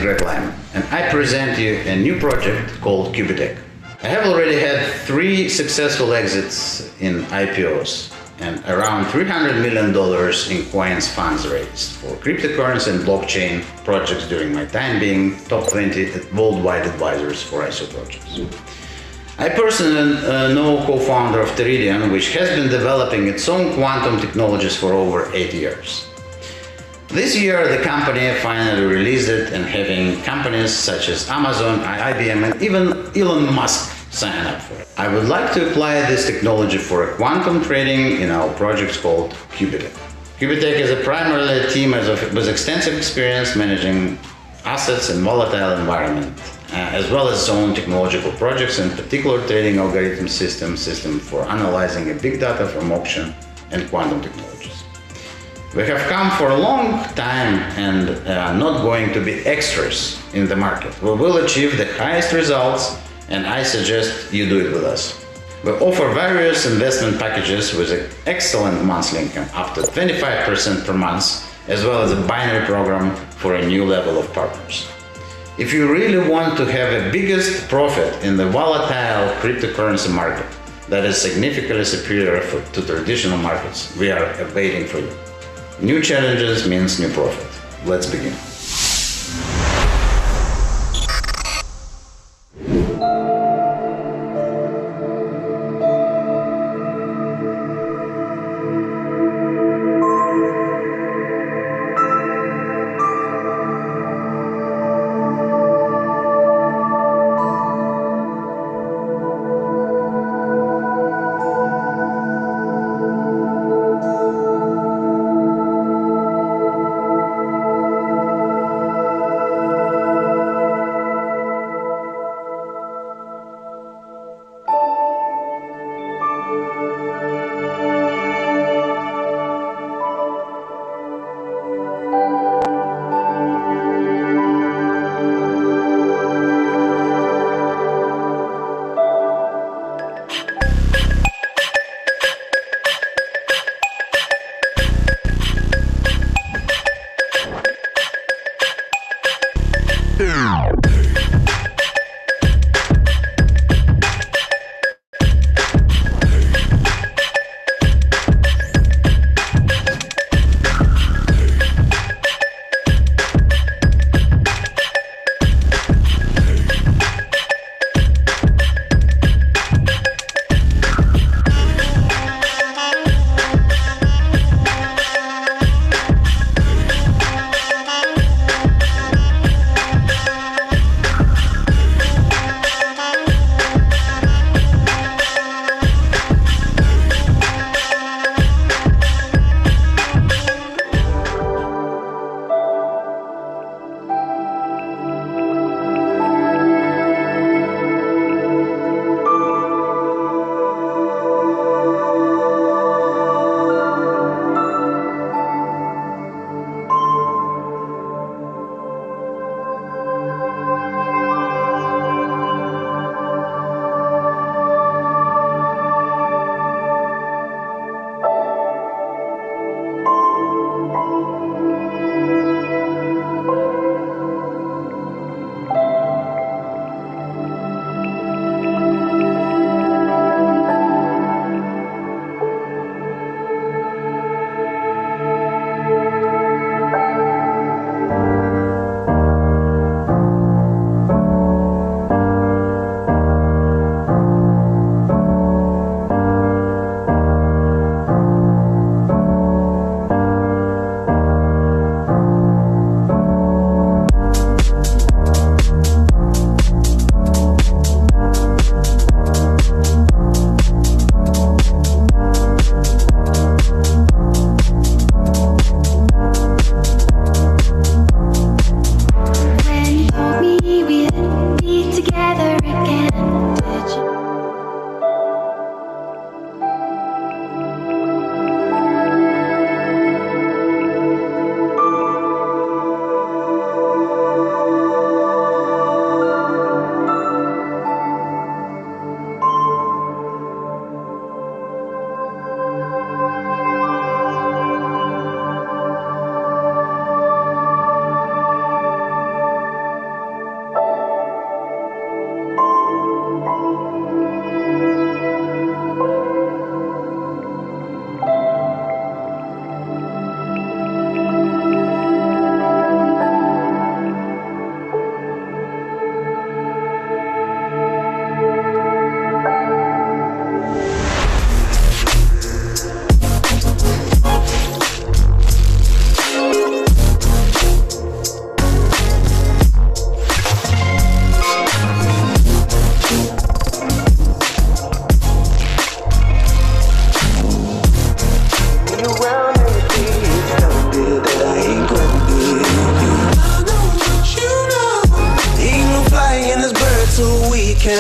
Greg Lyman, and I present you a new project called Qubittech. I have already had 3 successful exits in IPOs and around $300 million in coins funds raised for cryptocurrency and blockchain projects during my time being top 20 worldwide advisors for ISO projects. I personally know co-founder of Teridion, which has been developing its own quantum technologies for over 8 years. This year, the company finally released it, and having companies such as Amazon, IBM, and even Elon Musk sign up for it. I would like to apply this technology for a quantum trading in our project called Qubittech. Qubittech is primarily a team with extensive experience managing assets in volatile environment, as well as its own technological projects, in particular trading algorithm system for analyzing a big data from option and quantum technologies. We have come for a long time and are not going to be extras in the market. We will achieve the highest results, and I suggest you do it with us. We offer various investment packages with an excellent monthly income, up to 25% per month, as well as a binary program for a new level of partners. If you really want to have the biggest profit in the volatile cryptocurrency market that is significantly superior to traditional markets, we are waiting for you. New challenges means new profit. Let's begin.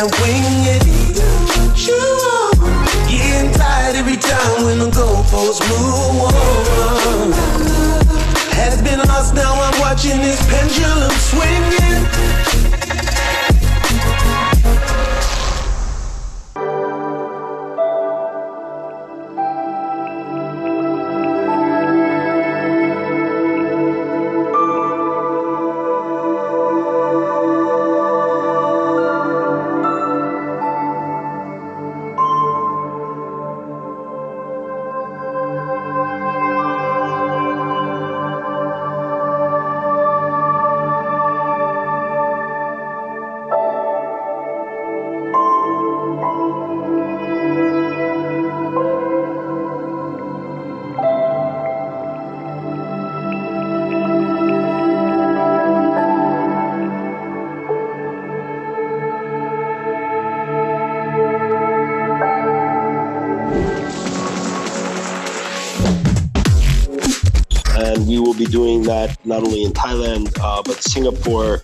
can't wing it. Getting tired every time when the goalposts move on. Has been lost, now I'm watching this pendulum swinging. And we will be doing that not only in Thailand, but Singapore,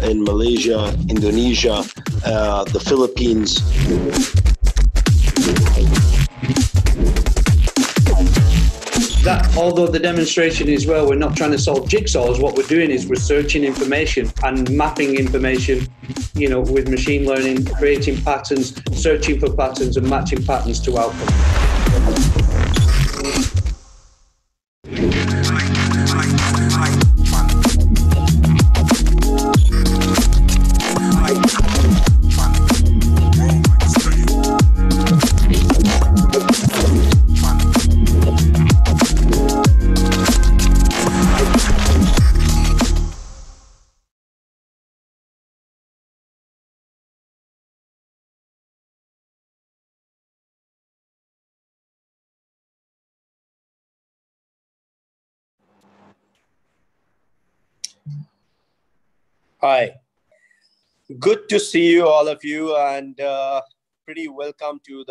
in Malaysia, Indonesia, the Philippines. That, although the demonstration is where we're not trying to solve jigsaws, what we're doing is researching information and mapping information, you know, with machine learning, creating patterns, searching for patterns and matching patterns to outcomes. Hi, good to see you, all of you, and pretty welcome to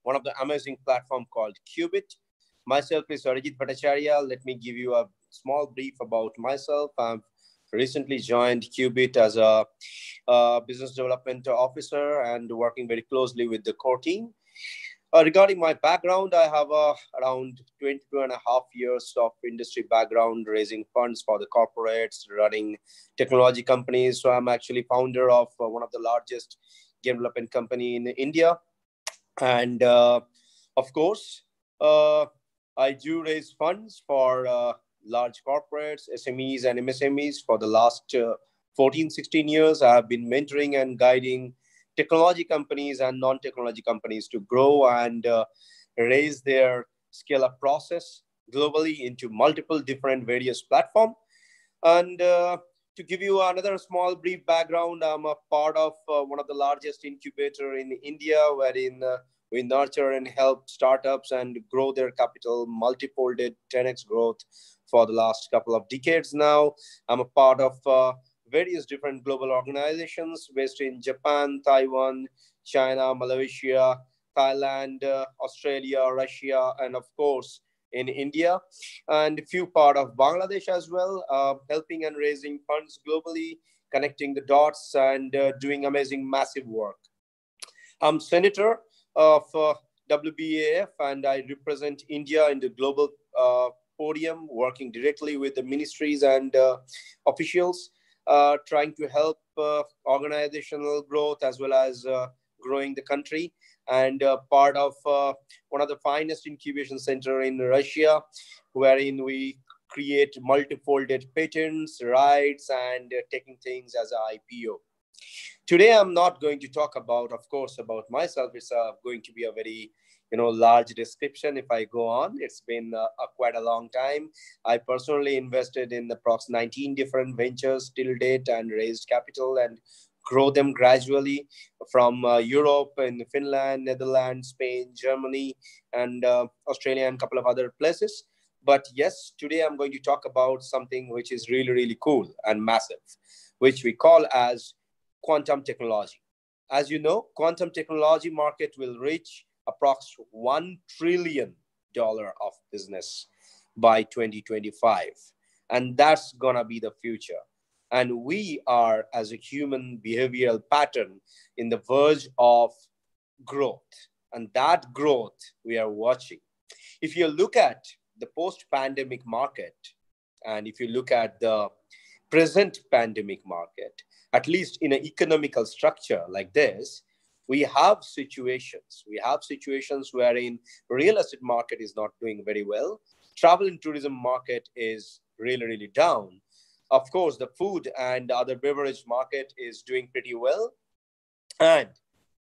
one of the amazing platform called Qubit. Myself is Arijit Bhattacharya. Let me give you a small brief about myself. I've recently joined Qubit as a business development officer and working very closely with the core team. Regarding my background, I have around 22.5 years of industry background, raising funds for the corporates, running technology companies. So I'm actually founder of one of the largest game development company in India. And of course, I do raise funds for large corporates, SMEs and MSMEs for the last 14, 16 years. I have been mentoring and guiding technology companies and non-technology companies to grow and raise their scale-up process globally into multiple different various platforms. And to give you another small brief background, I'm a part of one of the largest incubator in India, wherein we nurture and help startups and grow their capital multifolded 10x growth for the last couple of decades now. I'm a part of various different global organizations based in Japan, Taiwan, China, Malaysia, Thailand, Australia, Russia, and of course, in India, and a few part of Bangladesh as well, helping and raising funds globally, connecting the dots and doing amazing, massive work. I'm senator of WBAF, and I represent India in the global podium, working directly with the ministries and officials, trying to help organizational growth as well as growing the country, and part of one of the finest incubation center in Russia, wherein we create multifolded patents, rights, and taking things as an IPO. Today, I'm not going to talk about, of course, about myself. It's going to be a very large description if I go on. It's been quite a long time. I personally invested in approximately 19 different ventures till date and raised capital and grow them gradually from Europe and Finland, Netherlands, Spain, Germany, and Australia, and a couple of other places. But yes, today I'm going to talk about something which is really, really cool and massive, which we call as quantum technology. As you know, quantum technology market will reach approximately $1 trillion of business by 2025. And that's gonna be the future. And we are, as a human behavioral pattern, in the verge of growth. And that growth we are watching. If you look at the post-pandemic market, and if you look at the present pandemic market, at least in an economical structure like this, we have situations. We have situations wherein real estate market is not doing very well. Travel and tourism market is really, really down. Of course, the food and other beverage market is doing pretty well. And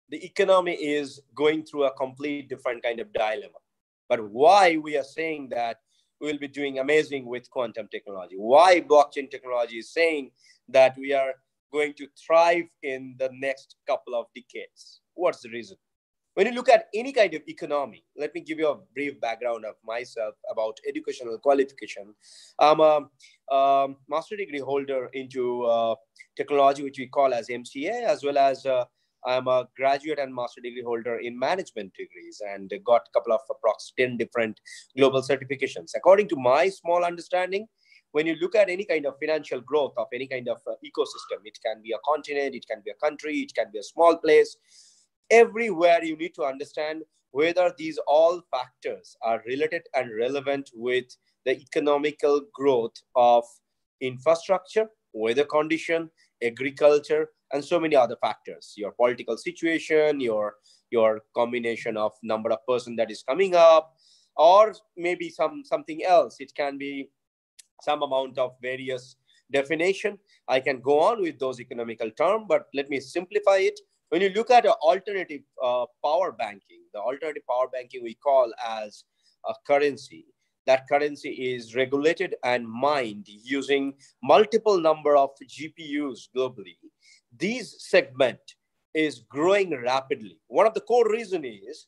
the economy is going through a complete different kind of dilemma. But why we are saying that we'll be doing amazing with quantum technology? Why blockchain technology is saying that we are going to thrive in the next couple of decades? What's the reason? When you look at any kind of economy, let me give you a brief background of myself about educational qualification. I'm a master degree holder into technology, which we call as MCA, as well as I'm a graduate and master degree holder in management degrees, and got a couple of approx 10 different global certifications. According to my small understanding, when you look at any kind of financial growth of any kind of ecosystem, it can be a continent, it can be a country, it can be a small place. Everywhere you need to understand whether these all factors are related and relevant with the economical growth of infrastructure, weather condition, agriculture, and so many other factors. Your political situation, your combination of number of person that is coming up, or maybe something else. It can be some amount of various definition. I can go on with those economical terms, but let me simplify it. When you look at alternative power banking, the alternative power banking we call as a currency, that currency is regulated and mined using multiple number of GPUs globally. This segment is growing rapidly. One of the core reasons is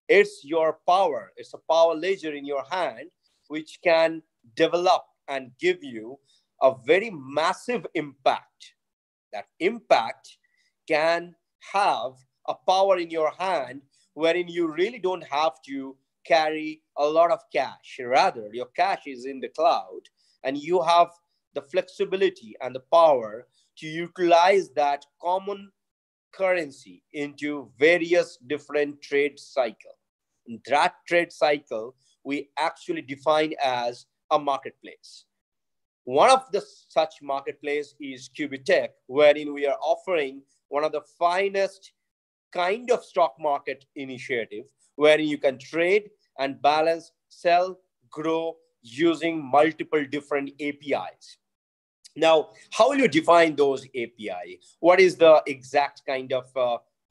it's your power. It's a power ledger in your hand, which can develop and give you a very massive impact. That impact can have a power in your hand wherein you really don't have to carry a lot of cash. Rather, your cash is in the cloud and you have the flexibility and the power to utilize that common currency into various different trade cycles. That trade cycle we actually define as a marketplace. One of the such marketplace is Qubittech, wherein we are offering one of the finest kind of stock market initiative, wherein you can trade and balance, sell, grow using multiple different APIs. Now, how will you define those API? What is the exact kind of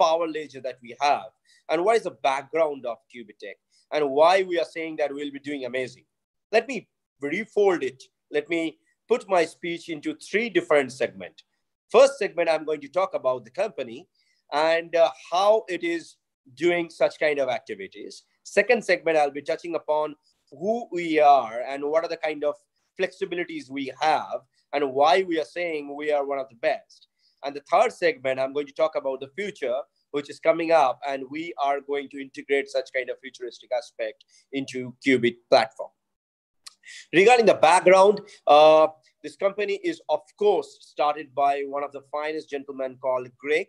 power ledger that we have? And what is the background of Qubittech? And why we are saying that we'll be doing amazing? Let me refold it. Let me put my speech into three different segments. First segment, I'm going to talk about the company and how it is doing such kind of activities. Second segment, I'll be touching upon who we are and what are the kind of flexibilities we have and why we are saying we are one of the best. And the third segment, I'm going to talk about the future, which is coming up, and we are going to integrate such kind of futuristic aspect into Qubit platform. Regarding the background, this company is, of course, started by one of the finest gentlemen called Greg.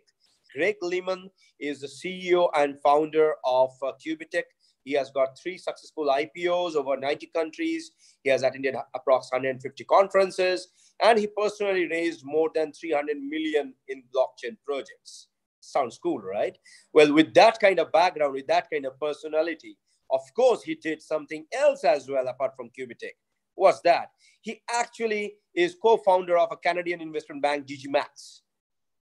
Greg Lehman is the CEO and founder of Qubittech. He has got 3 successful IPOs over 90 countries. He has attended approximately 150 conferences, and he personally raised more than 300 million in blockchain projects. Sounds cool, right? Well, with that kind of background, with that kind of personality, of course, he did something else as well apart from Qubittech. What's that? He actually is co-founder of a Canadian investment bank, DigiMax.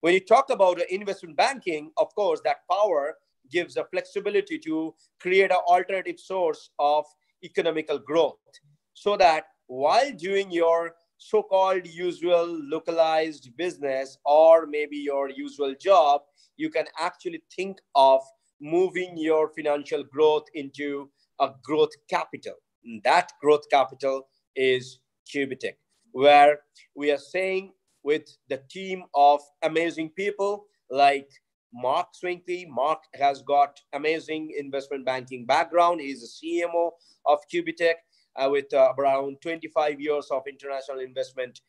When you talk about investment banking, of course, that power gives a flexibility to create an alternative source of economical growth so that while doing your so-called usual localized business or maybe your usual job, you can actually think of moving your financial growth into a growth capital. And that growth capital is Qubittech, where we are saying with the team of amazing people like Mark Swinkley. Mark has got amazing investment banking background. He's a CMO of Qubittech with around 25 years of international investment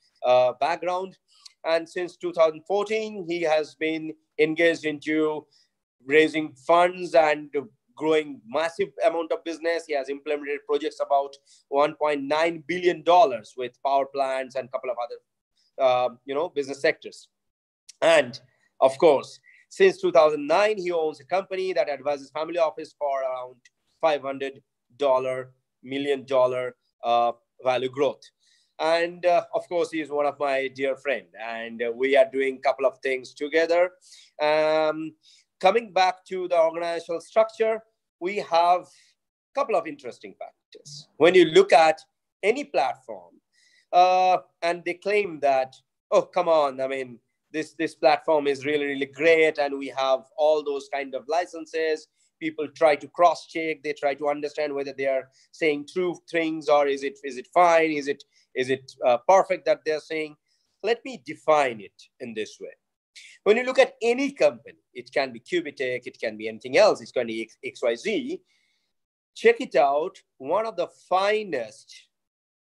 background. And since 2014, he has been engaged into raising funds and growing massive amount of business. He has implemented projects about $1.9 billion with power plants and a couple of other, business sectors. And of course, since 2009, he owns a company that advises family office for around $500 million value growth. And of course, he is one of my dear friend, and we are doing a couple of things together. Coming back to the organizational structure, we have a couple of interesting factors. When you look at any platform, and they claim that, oh, come on, I mean, this platform is really, really great, and we have all those kind of licenses. People try to cross-check. They try to understand whether they are saying true things, or is it fine? Is it perfect that they're saying? Let me define it in this way. When you look at any company, it can be Qubittech, it can be anything else, it's going to be XYZ. Check it out. One of the finest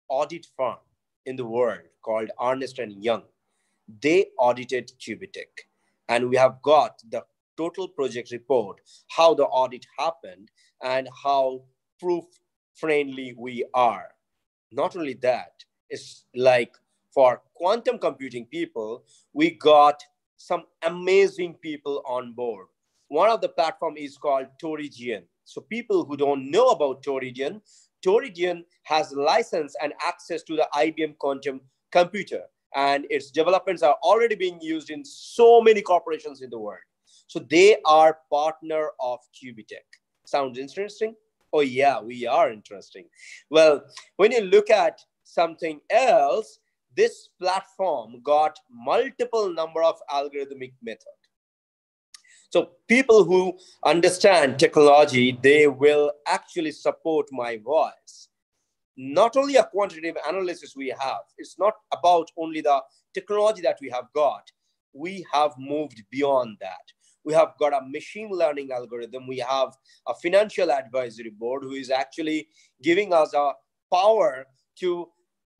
audit firm in the world called Ernst & Young, they audited Qubittech, and we have got the total project report, how the audit happened and how proof-friendly we are. Not only that, it's like for quantum computing people, we got some amazing people on board. One of the platform is called Toridian. So people who don't know about Toridian has license and access to the IBM quantum computer, and its developments are already being used in so many corporations in the world. So they are partner of Qubittech. Sounds interesting? Oh yeah, we are interesting. Well, when you look at something else, this platform got multiple number of algorithmic method. So people who understand technology, they will actually support my voice. Not only a quantitative analysis we have, it's not about only the technology that we have got. We have moved beyond that. We have got a machine learning algorithm. We have a financial advisory board who is actually giving us a power to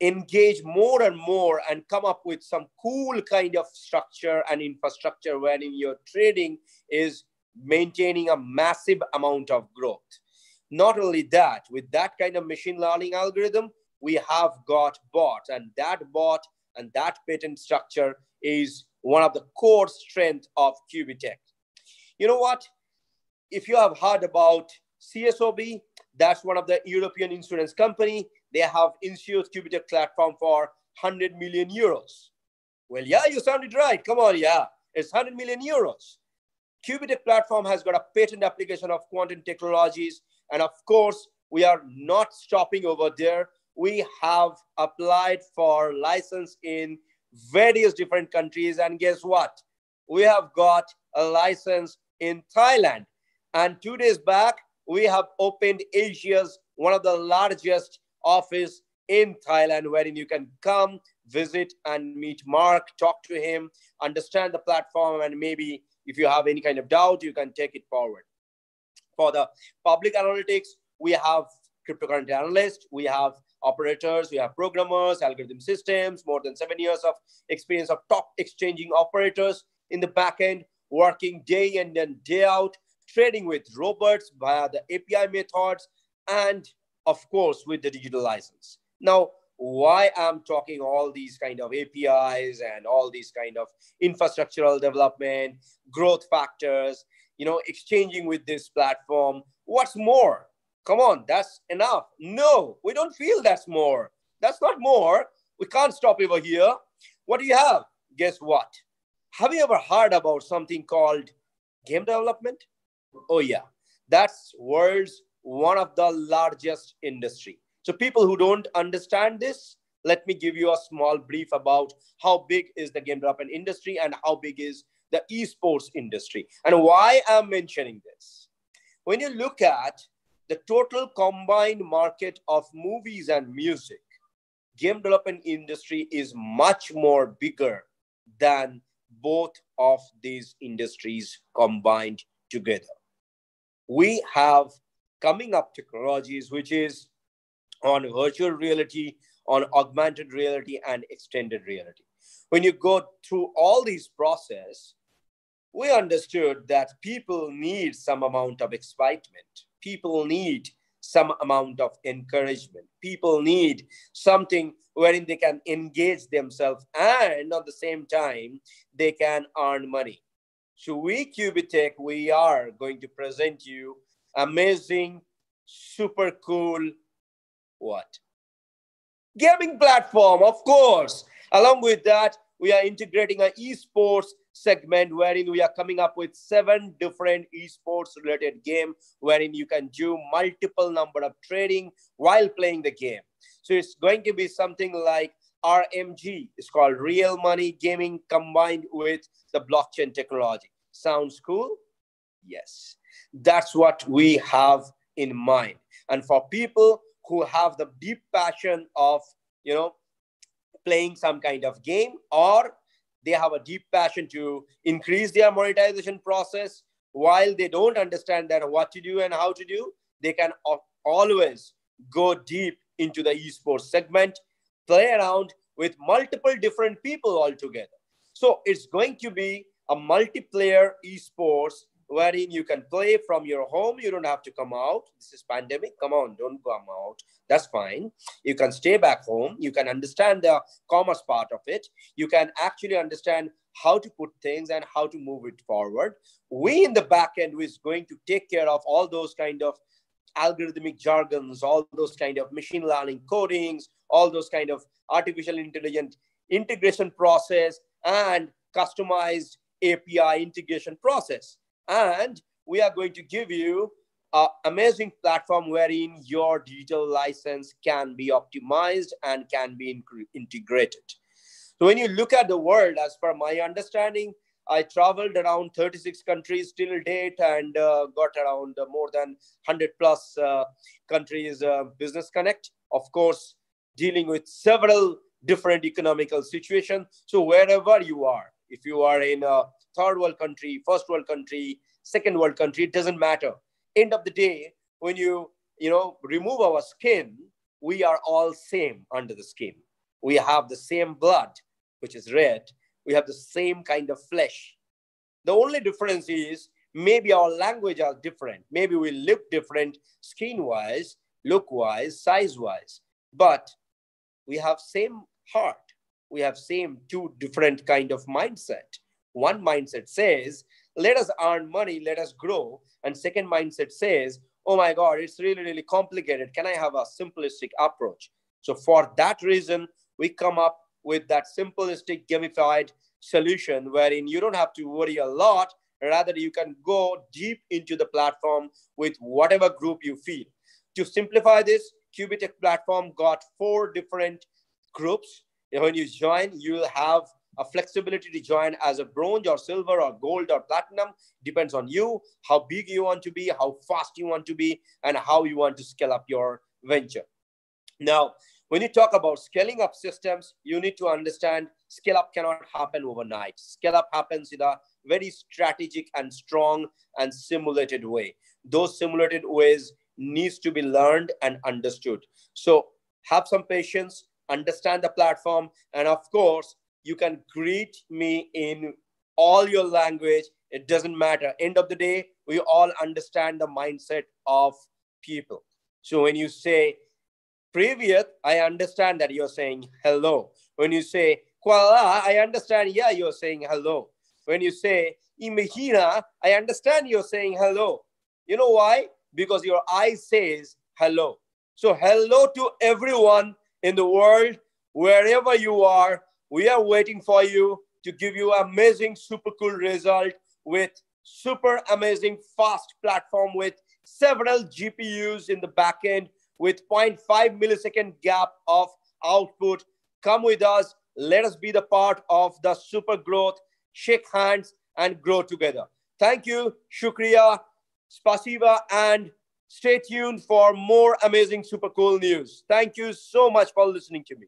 engage more and more and come up with some cool kind of structure and infrastructure wherein your trading is maintaining a massive amount of growth. Not only that, with that kind of machine learning algorithm, we have got bot, and that patent structure is one of the core strengths of Qubittech. You know what? If you have heard about CSOB, that's one of the European insurance company. They have insured Qubittech platform for 100 million euros. Well, yeah, you sounded right. Come on, yeah. It's 100 million euros. Qubittech platform has got a patent application of quantum technologies. And of course, we are not stopping over there. We have applied for license in various different countries. And guess what? We have got a license in Thailand. And 2 days back, we have opened Asia's one of the largest office in Thailand, wherein you can come, visit, and meet Mark, talk to him, understand the platform, and maybe if you have any kind of doubt, you can take it forward. For the public analytics, we have cryptocurrency analysts, we have operators, we have programmers, algorithm systems, more than 7 years of experience of top exchanging operators in the back end, working day in and day out, trading with robots via the API methods, and of course, with the digital license. Now, why I'm talking all these kind of APIs and all these kind of infrastructural development, growth factors, exchanging with this platform. What's more? Come on, that's enough. No, we don't feel that's more. That's not more. We can't stop over here. What do you have? Guess what? Have you ever heard about something called game development? Oh yeah, that's world's one of the largest industry. So people who don't understand this, let me give you a small brief about how big is the game development industry and how big is the esports industry and why I'm mentioning this. When you look at the total combined market of movies and music, game development industry is much more bigger than both of these industries combined together. We have coming up technologies which is on virtual reality, on augmented reality and extended reality. When you go through all these process, we understood that people need some amount of excitement. People need some amount of encouragement. People need something wherein they can engage themselves and at the same time, they can earn money. So we, Qubitech, we are going to present you amazing, super cool, what? Gaming platform, of course. Along with that, we are integrating an esports segment wherein we are coming up with 7 different esports related game wherein you can do multiple number of trading while playing the game. So it's going to be something like RMG. It's called real money gaming combined with the blockchain technology. Sounds cool? Yes. That's what we have in mind. And for people who have the deep passion of, playing some kind of game, or they have a deep passion to increase their monetization process while they don't understand that what to do and how to do, they can always go deep into the esports segment, play around with multiple different people altogether. So it's going to be a multiplayer esports wherein you can play from your home. You don't have to come out. This is pandemic. Come on, don't come out. That's fine. You can stay back home. You can understand the commerce part of it. You can actually understand how to put things and how to move it forward. We in the back end is going to take care of all those kind of algorithmic jargons, all those kind of machine learning codings, all those kind of artificial intelligence integration process and customized API integration process. And we are going to give you an amazing platform wherein your digital license can be optimized and can be integrated. So when you look at the world, as per my understanding, I traveled around 36 countries till date and got around more than 100 plus countries business connect. Of course, dealing with several different economical situations. So wherever you are, if you are in a third world country, first world country, second world country, it doesn't matter. End of the day, when you remove our skin, we are all same under the skin. We have the same blood, which is red. We have the same kind of flesh. The only difference is maybe our language are different. Maybe we look different skin-wise, look-wise, size-wise. But we have same heart. We have same 2 different kind of mindset. One mindset says, let us earn money, let us grow. And second mindset says, oh my God, it's really, really complicated. Can I have a simplistic approach? So for that reason, we come up with that simplistic gamified solution wherein you don't have to worry a lot. Rather, you can go deep into the platform with whatever group you feel. To simplify this, qubittech platform got 4 different groups. When you join, you'll have a flexibility to join as a bronze or silver or gold or platinum. Depends on you, how big you want to be, how fast you want to be, and how you want to scale up your venture. Now, when you talk about scaling up systems, you need to understand scale up cannot happen overnight. Scale up happens in a very strategic and strong and simulated way. Those simulated ways needs to be learned and understood. So have some patience, understand the platform, and of course, you can greet me in all your language. It doesn't matter. End of the day, we all understand the mindset of people. So when you say Privyat, I understand that you're saying hello. When you say Kuala, I understand, yeah, you're saying hello. When you say Imahina, I understand you're saying hello. You know why? Because your eye says hello. So hello to everyone in the world, wherever you are. We are waiting for you to give you amazing, super cool result with super amazing fast platform with several GPUs in the backend with 0.5 millisecond gap of output. Come with us. Let us be the part of the super growth. Shake hands and grow together. Thank you. Shukriya, Spasiba, and stay tuned for more amazing, super cool news. Thank you so much for listening to me.